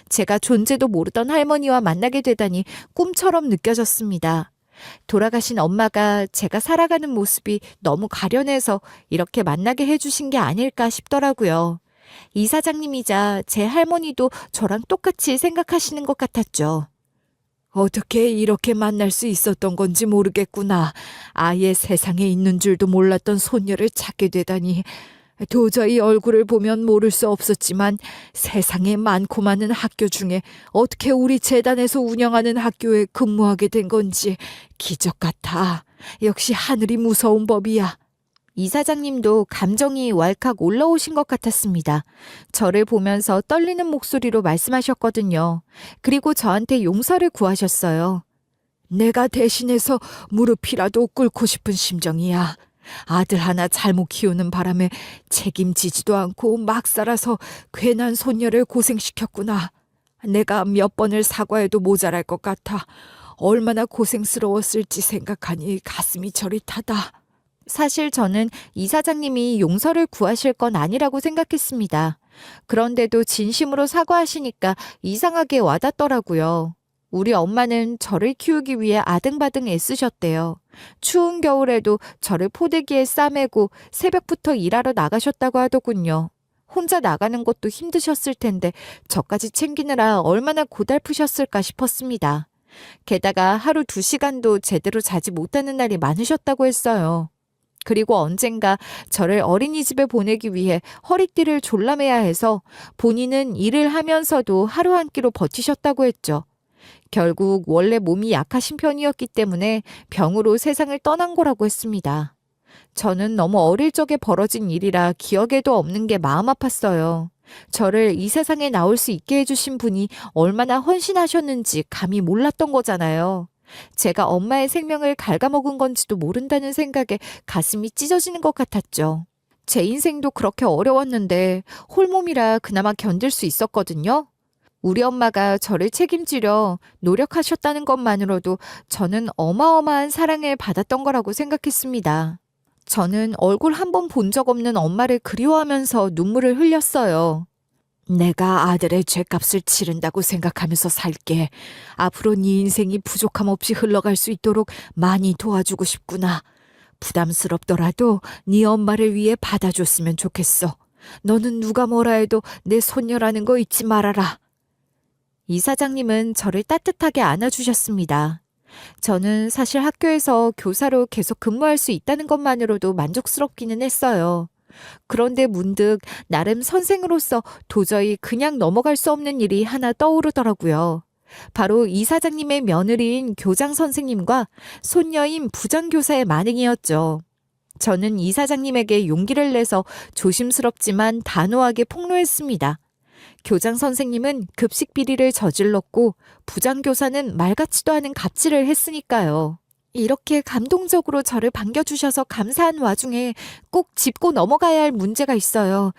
제가 존재도 모르던 할머니와 만나게 되다니 꿈처럼 느껴졌습니다. 돌아가신 엄마가 제가 살아가는 모습이 너무 가련해서 이렇게 만나게 해주신 게 아닐까 싶더라고요. 이사장님이자 제 할머니도 저랑 똑같이 생각하시는 것 같았죠. 어떻게 이렇게 만날 수 있었던 건지 모르겠구나. 아예 세상에 있는 줄도 몰랐던 손녀를 찾게 되다니. 도저히 얼굴을 보면 모를 수 없었지만 세상에 많고 많은 학교 중에 어떻게 우리 재단에서 운영하는 학교에 근무하게 된 건지 기적 같아. 역시 하늘이 무서운 법이야. 이사장님도 감정이 왈칵 올라오신 것 같았습니다. 저를 보면서 떨리는 목소리로 말씀하셨거든요. 그리고 저한테 용서를 구하셨어요. 내가 대신해서 무릎이라도 꿇고 싶은 심정이야. 아들 하나 잘못 키우는 바람에 책임지지도 않고 막 살아서 괜한 손녀를 고생시켰구나. 내가 몇 번을 사과해도 모자랄 것 같아. 얼마나 고생스러웠을지 생각하니 가슴이 저릿하다. 사실 저는 이사장님이 용서를 구하실 건 아니라고 생각했습니다. 그런데도 진심으로 사과하시니까 이상하게 와닿더라고요. 우리 엄마는 저를 키우기 위해 아등바등 애쓰셨대요. 추운 겨울에도 저를 포대기에 싸매고 새벽부터 일하러 나가셨다고 하더군요. 혼자 나가는 것도 힘드셨을 텐데 저까지 챙기느라 얼마나 고달프셨을까 싶었습니다. 게다가 하루 2시간도 제대로 자지 못하는 날이 많으셨다고 했어요. 그리고 언젠가 저를 어린이집에 보내기 위해 허리띠를 졸라매야 해서 본인은 일을 하면서도 하루 한 끼로 버티셨다고 했죠. 결국 원래 몸이 약하신 편이었기 때문에 병으로 세상을 떠난 거라고 했습니다. 저는 너무 어릴 적에 벌어진 일이라 기억에도 없는 게 마음 아팠어요. 저를 이 세상에 나올 수 있게 해주신 분이 얼마나 헌신하셨는지 감히 몰랐던 거잖아요. 제가 엄마의 생명을 갉아먹은 건지도 모른다는 생각에 가슴이 찢어지는 것 같았죠. 제 인생도 그렇게 어려웠는데 홀몸이라 그나마 견딜 수 있었거든요. 우리 엄마가 저를 책임지려 노력하셨다는 것만으로도 저는 어마어마한 사랑을 받았던 거라고 생각했습니다. 저는 얼굴 한 번 본 적 없는 엄마를 그리워하면서 눈물을 흘렸어요. 내가 아들의 죗값을 치른다고 생각하면서 살게. 앞으로 네 인생이 부족함 없이 흘러갈 수 있도록 많이 도와주고 싶구나. 부담스럽더라도 네 엄마를 위해 받아줬으면 좋겠어. 너는 누가 뭐라 해도 내 손녀라는 거 잊지 말아라. 이사장님은 저를 따뜻하게 안아주셨습니다. 저는 사실 학교에서 교사로 계속 근무할 수 있다는 것만으로도 만족스럽기는 했어요. 그런데 문득 나름 선생으로서 도저히 그냥 넘어갈 수 없는 일이 하나 떠오르더라고요. 바로 이사장님의 며느리인 교장 선생님과 손녀인 부장교사의 만행이었죠. 저는 이사장님에게 용기를 내서 조심스럽지만 단호하게 폭로했습니다. 교장 선생님은 급식 비리를 저질렀고 부장교사는 말 같지도 않은 갑질을 했으니까요. 이렇게 감동적으로 저를 반겨주셔서 감사한 와중에 꼭 짚고 넘어가야 할 문제가 있어요.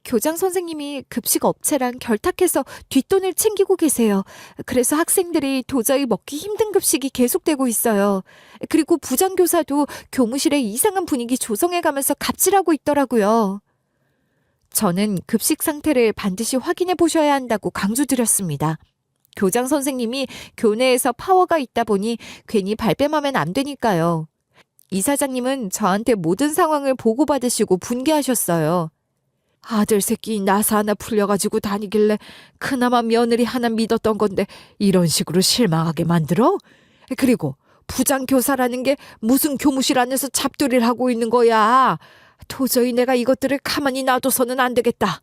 교장 선생님이 급식 업체랑 결탁해서 뒷돈을 챙기고 계세요. 그래서 학생들이 도저히 먹기 힘든 급식이 계속되고 있어요. 그리고 부장교사도 교무실에 이상한 분위기 조성해가면서 갑질하고 있더라고요. 저는 급식 상태를 반드시 확인해 보셔야 한다고 강조드렸습니다. 교장 선생님이 교내에서 파워가 있다 보니 괜히 발뺌하면 안 되니까요. 이사장님은 저한테 모든 상황을 보고받으시고 분개하셨어요. 아들 새끼 나사 하나 풀려가지고 다니길래 그나마 며느리 하나 믿었던 건데 이런 식으로 실망하게 만들어? 그리고 부장교사라는 게 무슨 교무실 안에서 잡돌이를 하고 있는 거야. 도저히 내가 이것들을 가만히 놔둬서는 안 되겠다.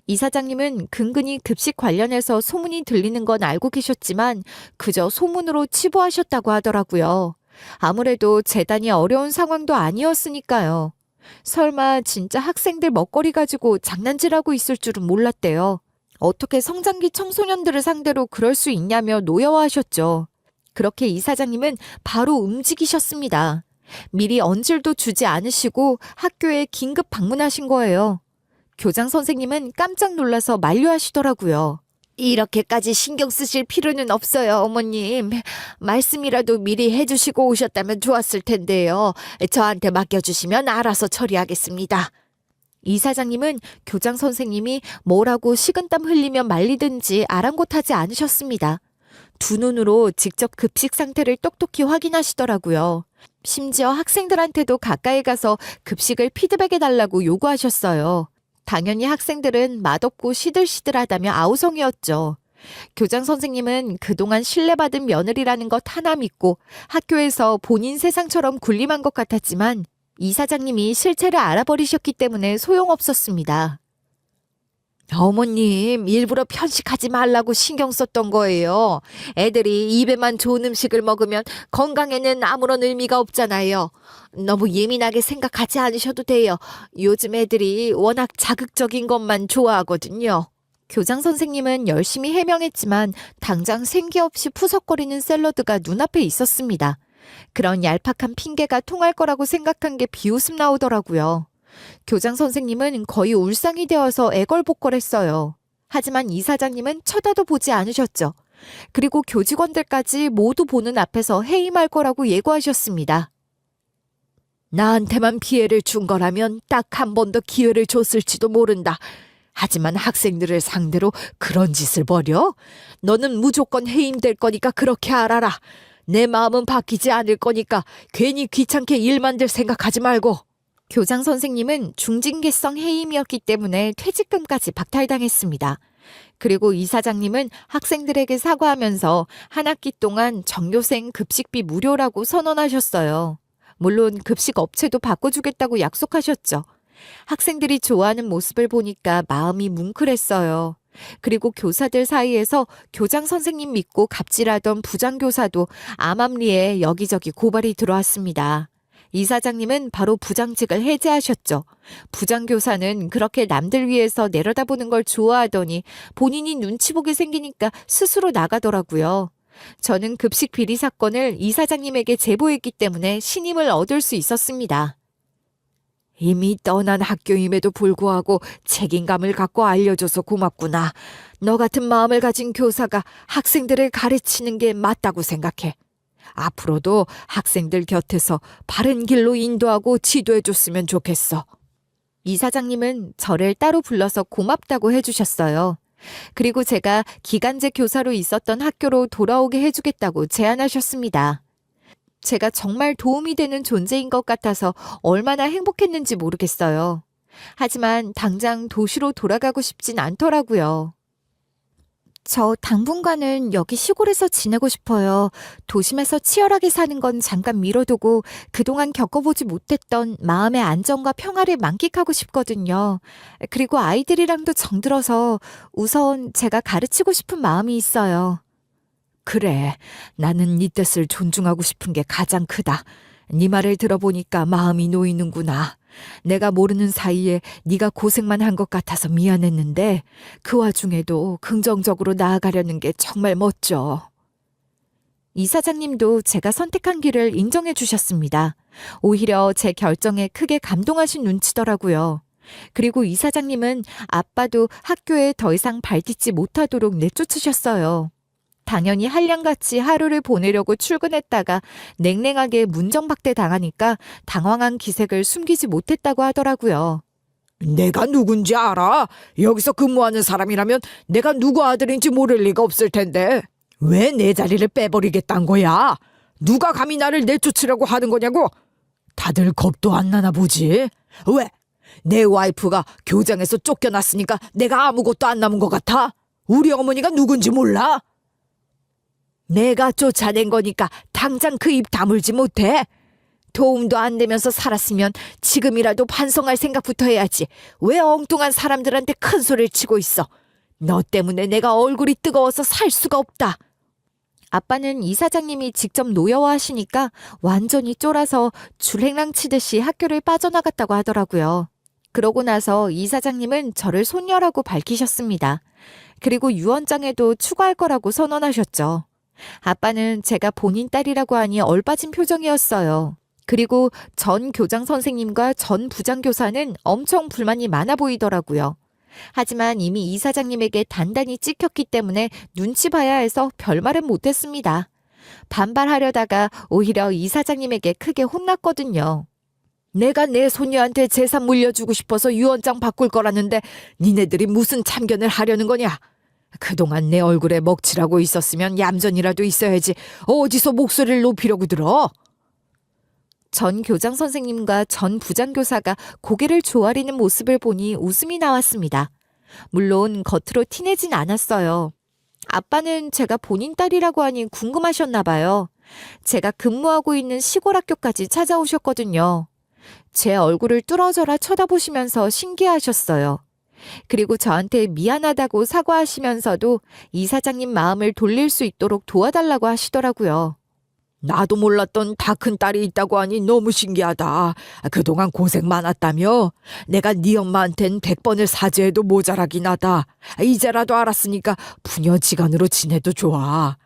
이사장님은 근근히 급식 관련해서 소문이 들리는 건 알고 계셨지만 그저 소문으로 치부하셨다고 하더라고요. 아무래도 재단이 어려운 상황도 아니었으니까요. 설마 진짜 학생들 먹거리 가지고 장난질하고 있을 줄은 몰랐대요. 어떻게 성장기 청소년들을 상대로 그럴 수 있냐며 노여워하셨죠. 그렇게 이사장님은 바로 움직이셨습니다. 미리 언질도 주지 않으시고 학교에 긴급 방문하신 거예요. 교장 선생님은 깜짝 놀라서 만류하시더라고요. 이렇게까지 신경 쓰실 필요는 없어요, 어머님. 말씀이라도 미리 해주시고 오셨다면 좋았을 텐데요. 저한테 맡겨주시면 알아서 처리하겠습니다. 이사장님은 교장 선생님이 뭐라고 식은땀 흘리며 말리든지 아랑곳하지 않으셨습니다. 두 눈으로 직접 급식 상태를 똑똑히 확인하시더라고요. 심지어 학생들한테도 가까이 가서 급식을 피드백해달라고 요구하셨어요. 당연히 학생들은 맛없고 시들시들하다며 아우성이었죠. 교장 선생님은 그동안 신뢰받은 며느리라는 것 하나 믿고 학교에서 본인 세상처럼 군림한 것 같았지만 이사장님이 실체를 알아버리셨기 때문에 소용없었습니다. 어머님, 일부러 편식하지 말라고 신경 썼던 거예요. 애들이 입에만 좋은 음식을 먹으면 건강에는 아무런 의미가 없잖아요. 너무 예민하게 생각하지 않으셔도 돼요. 요즘 애들이 워낙 자극적인 것만 좋아하거든요. 교장 선생님은 열심히 해명했지만 당장 생기 없이 푸석거리는 샐러드가 눈앞에 있었습니다. 그런 얄팍한 핑계가 통할 거라고 생각한 게 비웃음 나오더라고요. 교장 선생님은 거의 울상이 되어서 애걸복걸했어요. 하지만 이사장님은 쳐다도 보지 않으셨죠. 그리고 교직원들까지 모두 보는 앞에서 해임할 거라고 예고하셨습니다. 나한테만 피해를 준 거라면 딱 한 번 더 기회를 줬을지도 모른다. 하지만 학생들을 상대로 그런 짓을 벌여? 너는 무조건 해임될 거니까 그렇게 알아라. 내 마음은 바뀌지 않을 거니까 괜히 귀찮게 일 만들 생각하지 말고. 교장 선생님은 중징계성 해임이었기 때문에 퇴직금까지 박탈당했습니다. 그리고 이사장님은 학생들에게 사과하면서 한 학기 동안 전교생 급식비 무료라고 선언하셨어요. 물론 급식 업체도 바꿔주겠다고 약속하셨죠. 학생들이 좋아하는 모습을 보니까 마음이 뭉클했어요. 그리고 교사들 사이에서 교장 선생님 믿고 갑질하던 부장교사도 암암리에 여기저기 고발이 들어왔습니다. 이사장님은 바로 부장직을 해제하셨죠. 부장교사는 그렇게 남들 위해서 내려다보는 걸 좋아하더니 본인이 눈치 보게 생기니까 스스로 나가더라고요. 저는 급식 비리 사건을 이사장님에게 제보했기 때문에 신임을 얻을 수 있었습니다. 이미 떠난 학교임에도 불구하고 책임감을 갖고 알려줘서 고맙구나. 너 같은 마음을 가진 교사가 학생들을 가르치는 게 맞다고 생각해. 앞으로도 학생들 곁에서 바른 길로 인도하고 지도해줬으면 좋겠어. 이사장님은 저를 따로 불러서 고맙다고 해주셨어요. 그리고 제가 기간제 교사로 있었던 학교로 돌아오게 해주겠다고 제안하셨습니다. 제가 정말 도움이 되는 존재인 것 같아서 얼마나 행복했는지 모르겠어요. 하지만 당장 도시로 돌아가고 싶진 않더라고요. 저 당분간은 여기 시골에서 지내고 싶어요. 도심에서 치열하게 사는 건 잠깐 미뤄두고 그동안 겪어보지 못했던 마음의 안정과 평화를 만끽하고 싶거든요. 그리고 아이들이랑도 정들어서 우선 제가 가르치고 싶은 마음이 있어요. 그래, 나는 네 뜻을 존중하고 싶은 게 가장 크다. 네 말을 들어보니까 마음이 놓이는구나. 내가 모르는 사이에 네가 고생만 한 것 같아서 미안했는데 그 와중에도 긍정적으로 나아가려는 게 정말 멋져. 이사장님도 제가 선택한 길을 인정해 주셨습니다. 오히려 제 결정에 크게 감동하신 눈치더라고요. 그리고 이사장님은 아빠도 학교에 더 이상 발딛지 못하도록 내쫓으셨어요. 당연히 한량같이 하루를 보내려고 출근했다가 냉랭하게 문정박대 당하니까 당황한 기색을 숨기지 못했다고 하더라고요. 내가 누군지 알아? 여기서 근무하는 사람이라면 내가 누구 아들인지 모를 리가 없을 텐데. 왜 내 자리를 빼버리겠단 거야? 누가 감히 나를 내쫓으려고 하는 거냐고? 다들 겁도 안 나나 보지? 왜? 내 와이프가 교장에서 쫓겨났으니까 내가 아무것도 안 남은 것 같아? 우리 어머니가 누군지 몰라? 내가 쫓아낸 거니까 당장 그 입 다물지 못해? 도움도 안 되면서 살았으면 지금이라도 반성할 생각부터 해야지. 왜 엉뚱한 사람들한테 큰 소리를 치고 있어? 너 때문에 내가 얼굴이 뜨거워서 살 수가 없다. 아빠는 이사장님이 직접 노여워하시니까 완전히 쫄아서 줄행랑 치듯이 학교를 빠져나갔다고 하더라고요. 그러고 나서 이사장님은 저를 손녀라고 밝히셨습니다. 그리고 유언장에도 추가할 거라고 선언하셨죠. 아빠는 제가 본인 딸이라고 하니 얼빠진 표정이었어요. 그리고 전 교장 선생님과 전 부장교사는 엄청 불만이 많아 보이더라고요. 하지만 이미 이사장님에게 단단히 찍혔기 때문에 눈치 봐야 해서 별말은 못했습니다. 반발하려다가 오히려 이사장님에게 크게 혼났거든요. 내가 내 손녀한테 재산 물려주고 싶어서 유언장 바꿀 거라는데 니네들이 무슨 참견을 하려는 거냐? 그동안 내 얼굴에 먹칠하고 있었으면 얌전이라도 있어야지 어디서 목소리를 높이려고 들어? 전 교장 선생님과 전 부장교사가 고개를 조아리는 모습을 보니 웃음이 나왔습니다. 물론 겉으로 티내진 않았어요. 아빠는 제가 본인 딸이라고 하니 궁금하셨나 봐요. 제가 근무하고 있는 시골 학교까지 찾아오셨거든요. 제 얼굴을 뚫어져라 쳐다보시면서 신기해하셨어요. 그리고 저한테 미안하다고 사과하시면서도 이사장님 마음을 돌릴 수 있도록 도와달라고 하시더라고요. 나도 몰랐던 다 큰 딸이 있다고 하니 너무 신기하다. 그동안 고생 많았다며? 내가 네 엄마한텐 100번을 사죄해도 모자라긴 하다. 이제라도 알았으니까 부녀지간으로 지내도 좋아.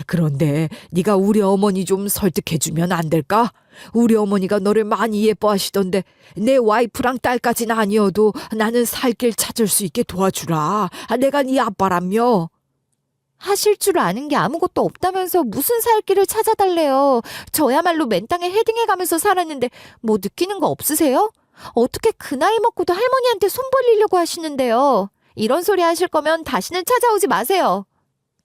그런데 네가 우리 어머니 좀 설득해주면 안 될까? 우리 어머니가 너를 많이 예뻐하시던데 내 와이프랑 딸까지는 아니어도 나는 살 길 찾을 수 있게 도와주라. 내가 네 아빠라며. 하실 줄 아는 게 아무것도 없다면서 무슨 살 길을 찾아달래요. 저야말로 맨 땅에 헤딩해가면서 살았는데 뭐 느끼는 거 없으세요? 어떻게 그 나이 먹고도 할머니한테 손 벌리려고 하시는데요. 이런 소리 하실 거면 다시는 찾아오지 마세요.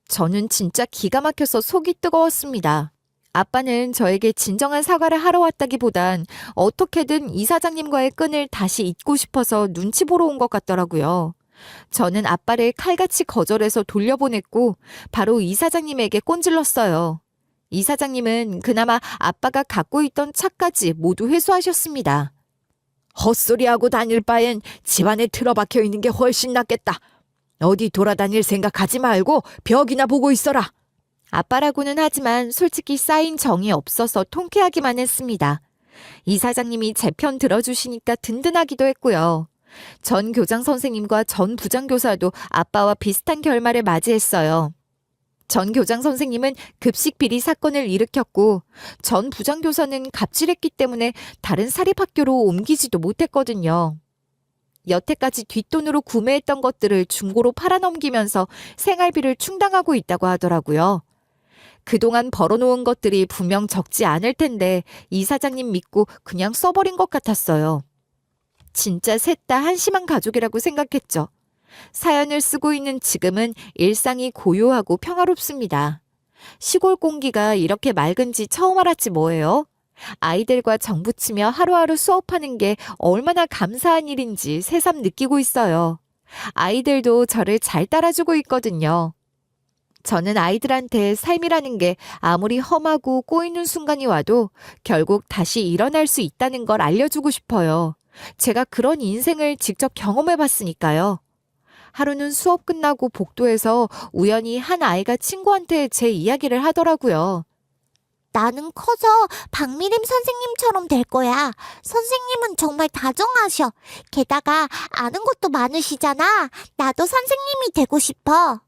저는 진짜 기가 막혀서 속이 뜨거웠습니다. 아빠는 저에게 진정한 사과를 하러 왔다기보단 어떻게든 이사장님과의 끈을 다시 잇고 싶어서 눈치 보러 온 것 같더라고요. 저는 아빠를 칼같이 거절해서 돌려보냈고 바로 이사장님에게 꼰질렀어요. 이사장님은 그나마 아빠가 갖고 있던 차까지 모두 회수하셨습니다. 헛소리하고 다닐 바엔 집안에 틀어박혀 있는 게 훨씬 낫겠다. 어디 돌아다닐 생각하지 말고 벽이나 보고 있어라. 아빠라고는 하지만 솔직히 쌓인 정이 없어서 통쾌하기만 했습니다. 이사장님이 제 편 들어주시니까 든든하기도 했고요. 전 교장 선생님과 전 부장교사도 아빠와 비슷한 결말을 맞이했어요. 전 교장 선생님은 급식 비리 사건을 일으켰고 전 부장교사는 갑질했기 때문에 다른 사립학교로 옮기지도 못했거든요. 여태까지 뒷돈으로 구매했던 것들을 중고로 팔아넘기면서 생활비를 충당하고 있다고 하더라고요. 그동안 벌어놓은 것들이 분명 적지 않을 텐데 이사장님 믿고 그냥 써버린 것 같았어요. 진짜 셋 다 한심한 가족이라고 생각했죠. 사연을 쓰고 있는 지금은 일상이 고요하고 평화롭습니다. 시골 공기가 이렇게 맑은지 처음 알았지 뭐예요. 아이들과 정붙이며 하루하루 수업하는 게 얼마나 감사한 일인지 새삼 느끼고 있어요. 아이들도 저를 잘 따라주고 있거든요. 저는 아이들한테 삶이라는 게 아무리 험하고 꼬이는 순간이 와도 결국 다시 일어날 수 있다는 걸 알려주고 싶어요. 제가 그런 인생을 직접 경험해 봤으니까요. 하루는 수업 끝나고 복도에서 우연히 한 아이가 친구한테 제 이야기를 하더라고요. 나는 커서 박미림 선생님처럼 될 거야. 선생님은 정말 다정하셔. 게다가 아는 것도 많으시잖아. 나도 선생님이 되고 싶어.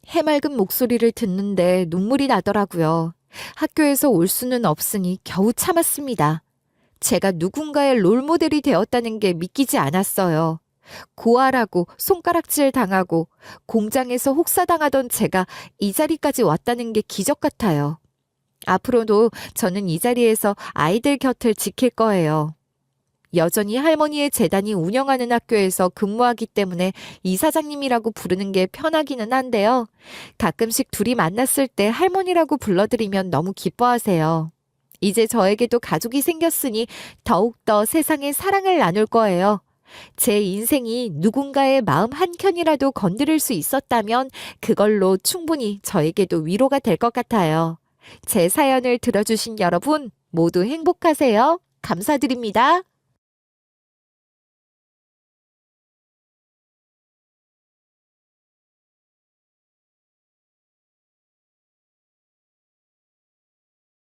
해맑은 목소리를 듣는데 눈물이 나더라고요. 학교에서 올 수는 없으니 겨우 참았습니다. 제가 누군가의 롤모델이 되었다는 게 믿기지 않았어요. 고아라고 손가락질 당하고 공장에서 혹사당하던 제가 이 자리까지 왔다는 게 기적 같아요. 앞으로도 저는 이 자리에서 아이들 곁을 지킬 거예요. 여전히 할머니의 재단이 운영하는 학교에서 근무하기 때문에 이사장님이라고 부르는 게 편하기는 한데요. 가끔씩 둘이 만났을 때 할머니라고 불러드리면 너무 기뻐하세요. 이제 저에게도 가족이 생겼으니 더욱더 세상에 사랑을 나눌 거예요. 제 인생이 누군가의 마음 한켠이라도 건드릴 수 있었다면 그걸로 충분히 저에게도 위로가 될 것 같아요. 제 사연을 들어주신 여러분 모두 행복하세요. 감사드립니다.